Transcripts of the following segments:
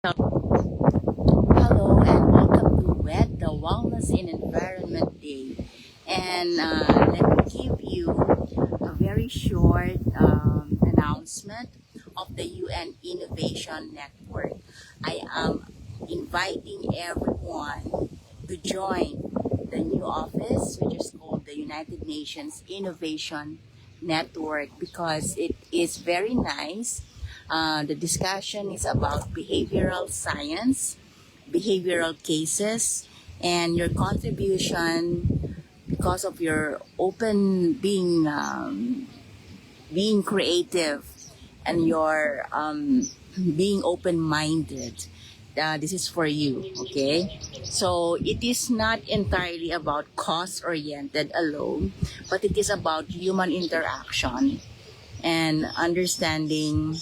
Hello and welcome to WED, the Wellness in Environment Day. And let me give you a very short announcement of the UN Innovation Network. I am inviting everyone to join the new office, which is called the United Nations Innovation Network, because it is very nice. The discussion is about behavioral science, behavioral cases, and your contribution because of your open being creative and your being open-minded. This is for you, okay? So it is not entirely about cost-oriented alone, but it is about human interaction and understanding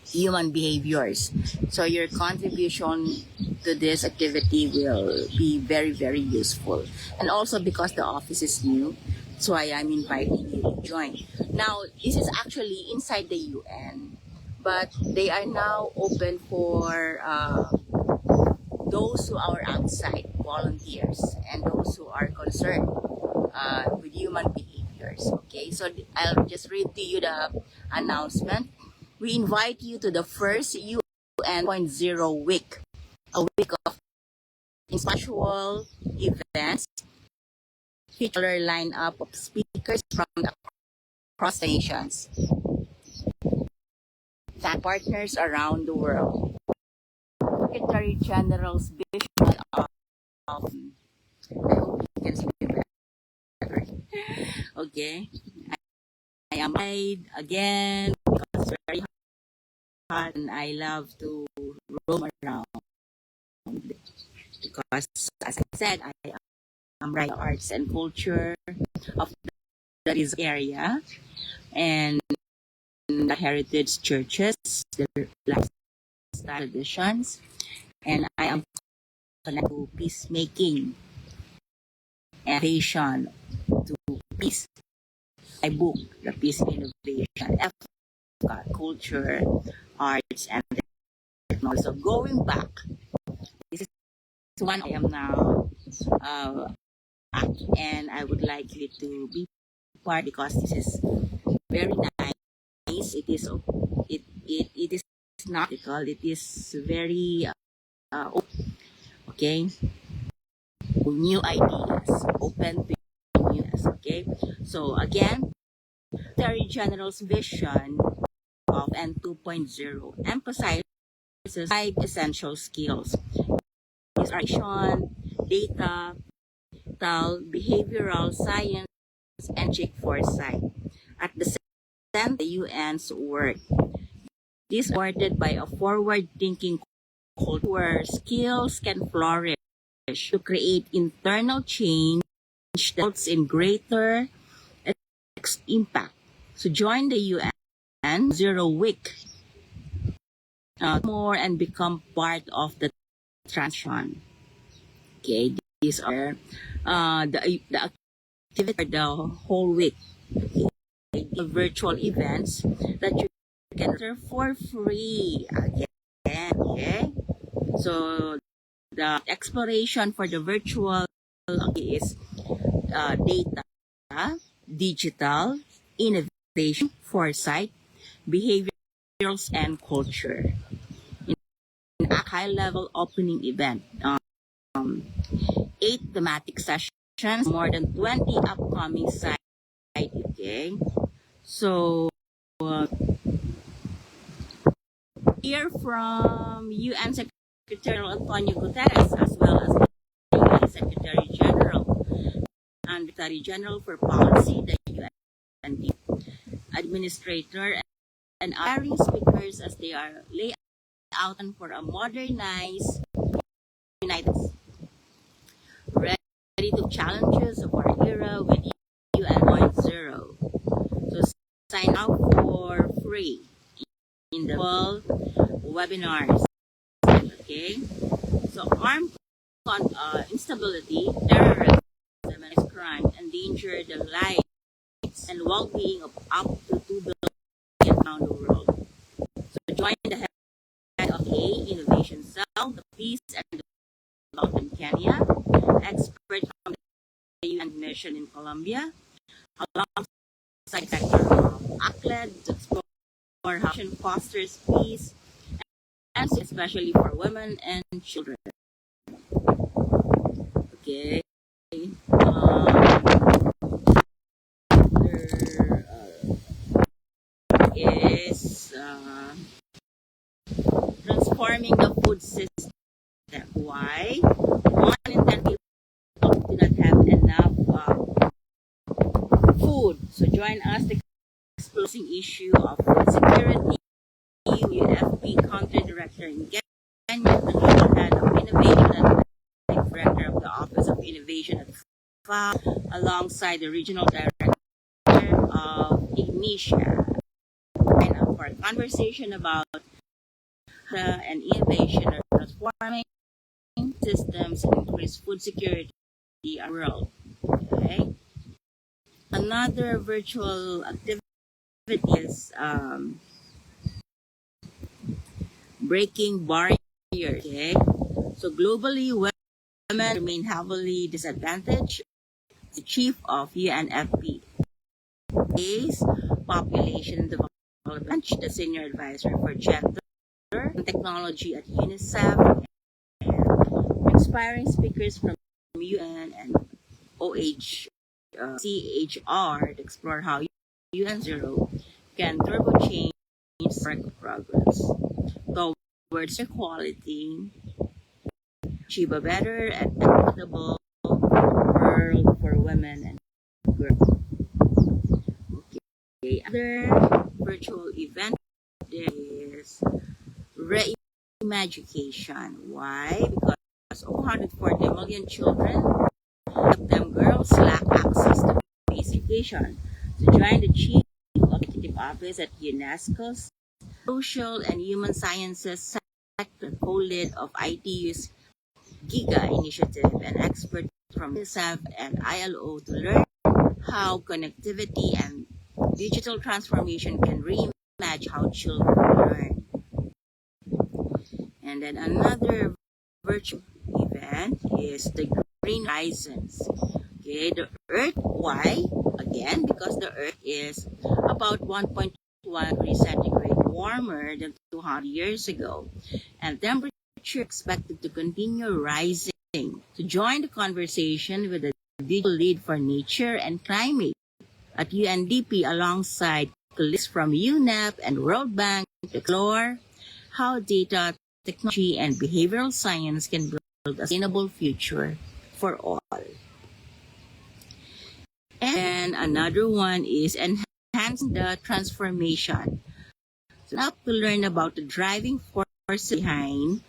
human behaviors. So your contribution to this activity will be very, very useful. And also because the office is new, that's why I'm inviting you to join. Now, this is actually inside the UN, but they are now open for those who are outside, volunteers, and those who are concerned with human behaviors. Okay, so I'll just read to you the announcement. We invite you to the first UN 2.0 week, a week of intellectual events, feature lineup of speakers from across the nations, and partners around the world. Secretary General's vision of, I hope you can see me better. Okay, I am again because it's very hot and I love to roam around because, as I said, I am right arts and culture of this area and the heritage churches, the lifestyle traditions, and I am connected to peacemaking and innovation to peace. I book the peace innovation, culture, arts, and technology. So going back, this is one I am now uh, at, and I would like you to be part because this is very nice. It is nautical. It is very okay. New ideas, open to new ideas. Okay. So again, Secretary General's vision of N 2.0 emphasizes five essential skills: inspiration, data, behavioral science, and civic foresight. At the center, the UN's work. This is supported by a forward-thinking culture where skills can flourish to create internal change that results in greater impact. So join the UN Zero Week more and become part of the transition. Okay, these are the activity for the whole week. Okay, the virtual events that you can enter for free again. Okay, so the exploration for the virtual is data, digital, innovation, foresight, behaviors, and culture. In a high-level opening event, 8 thematic sessions, more than 20 upcoming sites. Okay, so hear from UN Secretary Antonio Guterres as well as the UN Secretary General and Secretary General for Policy, the UN Administrator, and other speakers as they are laid out for a modernized United States, ready to challenges of our era with UN 1.0. So sign up for free in the world webinars. Okay, so armed instability, terrorism, and crime endanger the lives and well-being of up to 2 billion around the world. So join the head of Innovation Cell, the Peace and Development in Kenya, expert from the UN mission in Colombia, alongside Sector of ACLED to explore how action fosters peace, and especially for women and children. Okay. There is transforming the food system. Why? 1 in 10 people do not have enough food. So join us the explosive issue of food security. UFP Country Director in Kenya, the Global Head of Innovation and Director of the Office of Innovation at FAO, alongside the Regional Director of Ignitia. And for a conversation about and innovation are transforming systems and increase food security around the world. Okay. Another virtual activity is breaking barriers. Okay. So globally, women remain heavily disadvantaged. The chief of UNFP is Population Development, the senior advisor for gender and technology at UNICEF, and inspiring speakers from UN and CHR to explore how UN0 can turbo change progress towards equality, achieve a better and equitable world for women and girls. Okay. Other virtual event is Reimagination. Why? Because 140 million children, of them girls, lack access to basic education. To join the Chief Executive Office at UNESCO's Social and Human Sciences Sector co-lead of ITU's GIGA initiative and experts from UNICEF and ILO to learn how connectivity and digital transformation can reimagine how children learn. And then another virtual event is the Green Horizons. Okay, the Earth. Why? Again, because the Earth is about 1.1 degrees centigrade warmer than 200 years ago, and temperature expected to continue rising. To join the conversation with the digital lead for nature and climate at UNDP alongside colleagues from UNEP and World Bank to explore how data, technology, and behavioral science can build a sustainable future for all. And another one is enhancing the transformation. So now to learn about the driving force behind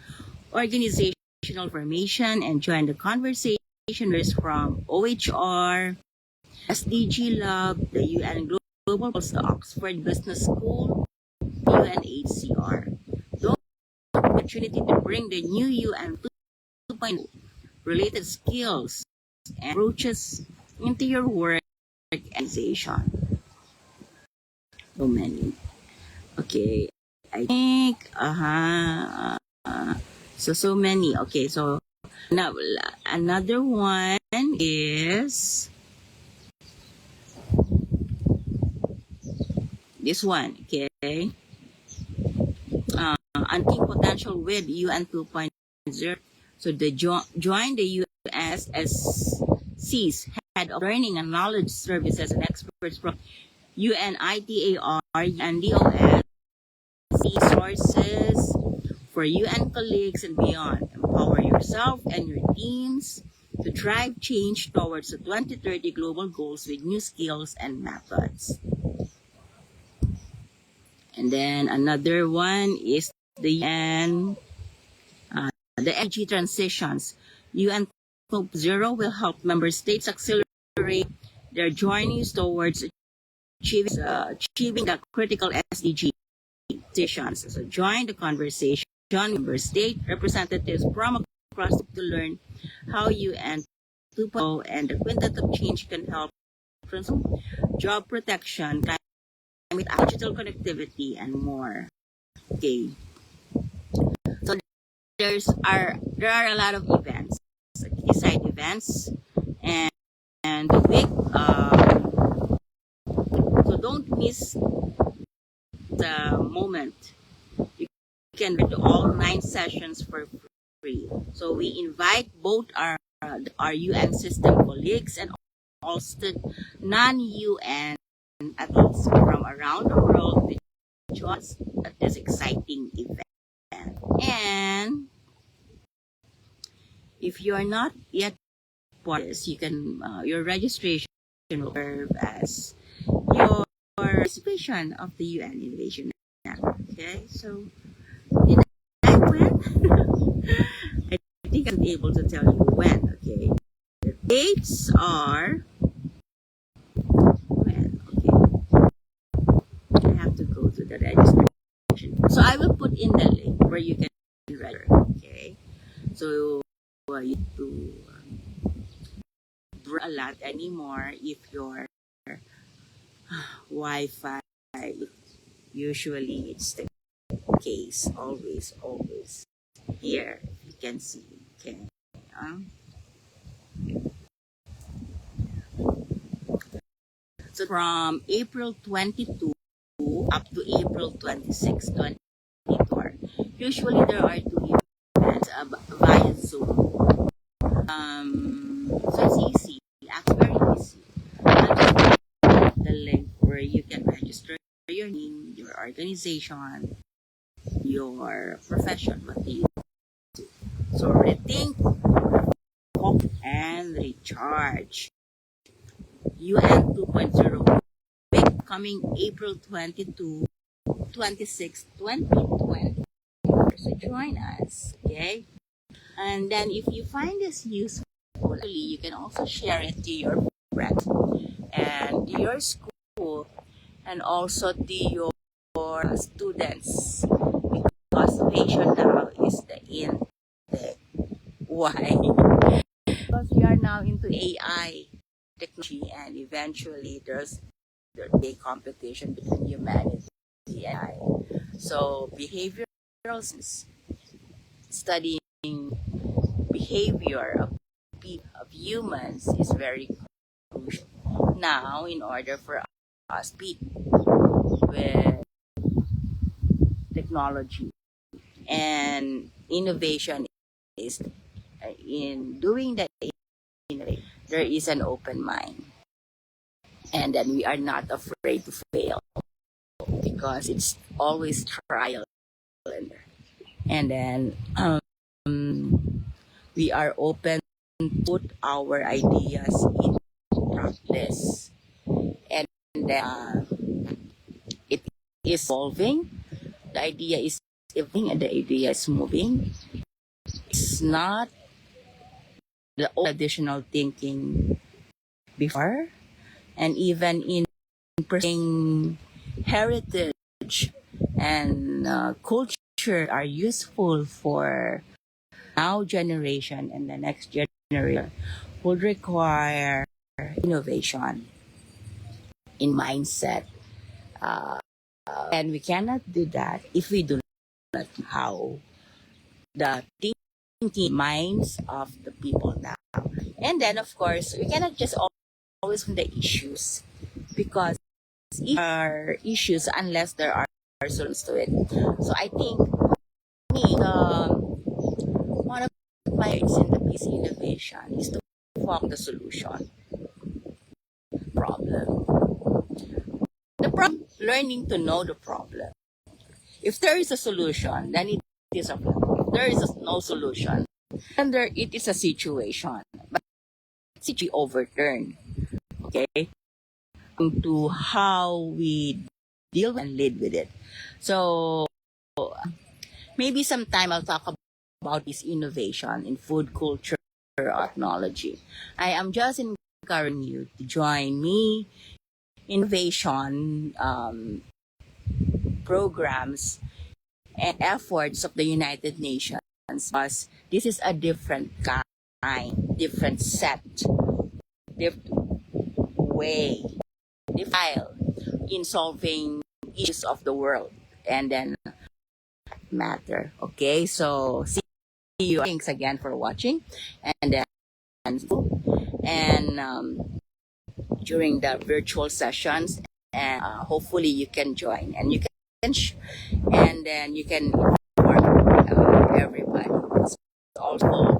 organizational formation and join the conversation from OHR, SDG Lab, the UN Global Post, the Oxford Business School, UNHCR. The opportunity to bring the new UN 2.0 related skills and approaches into your work organization. So many. Okay, I think, so many. Okay, so now another one is this one. Okay, unlocking potential with UN 2.0. So the join the UNSC's Head of Learning and Knowledge Services and experts from UNITAR and DOS, resources for UN colleagues and beyond. Empower yourself and your teams to drive change towards the 2030 global goals with new skills and methods. And then another one is the UN, the energy transitions. UN 2.0 will help member states accelerate their journeys towards achieving the critical SDG decisions. So join the conversation. Member state representatives from across to learn how UN 2.0 and the quintet of change can help transform job protection, climate, digital connectivity, and more. Okay. there are a lot of events, side events, and the week. So don't miss the moment. You can read all 9 sessions for free. So we invite both our UN system colleagues and also non-UN athletes from around the world to join us at this exciting event. And if you are not yet part of this, you can your registration will serve as your participation of the UN Innovation Network. Okay, so did I win? I think I'll be able to tell you when. Okay, the dates are when. Okay, I have to go to the registration. So I will put in the link where you can register. Okay, so you have to a lot anymore if your Wi-Fi, usually it's the case, always here you can see. Okay, so from April 22 up to April 26, 2024, usually there are 2 events via Zoom. So it's easy, actually very easy. The link where you can register your name, your organization, your profession, what do you do. So rethink, hope, and recharge. UN 2.0 week coming April 22, 26, 2020. So join us, okay? And then if you find this useful, you can also share it to your friends and your school and also to your students, because fashion now is the in the why, because we are now into AI technology, and eventually there's a competition between humanity and AI. So behavioral science, studying behavior of humans is very crucial now in order for us to compete with technology. And innovation is in doing that innovation, there is an open mind, and then we are not afraid to fail because it's always trial and error. And then we are open to put our ideas into practice, and then it is evolving. The idea is evolving and the idea is moving. It's not the old traditional thinking before, and even in pursuing heritage and culture are useful for now generation, and the next generation would require innovation in mindset, and we cannot do that if we do not know how the thinking minds of the people now. And then of course we cannot just always on the issues, because are issues unless there are solutions to it. So I think me, one of my aims in the peace innovation is to form the solution problem. The problem, learning to know the problem. If there is a solution, then it is a problem. If there is no solution, then it is a situation. But it's overturned. Okay? To how we deal and lead with it. So maybe sometime I'll talk about this innovation in food culture or technology. I am just encouraging you to join me innovation programs and efforts of the United Nations, because this is a different kind, different set, different way, style in solving issues of the world and then matter. Okay, so see you. Thanks again for watching, and then and during the virtual sessions, and hopefully you can join and you can and then you can inform everybody. Also,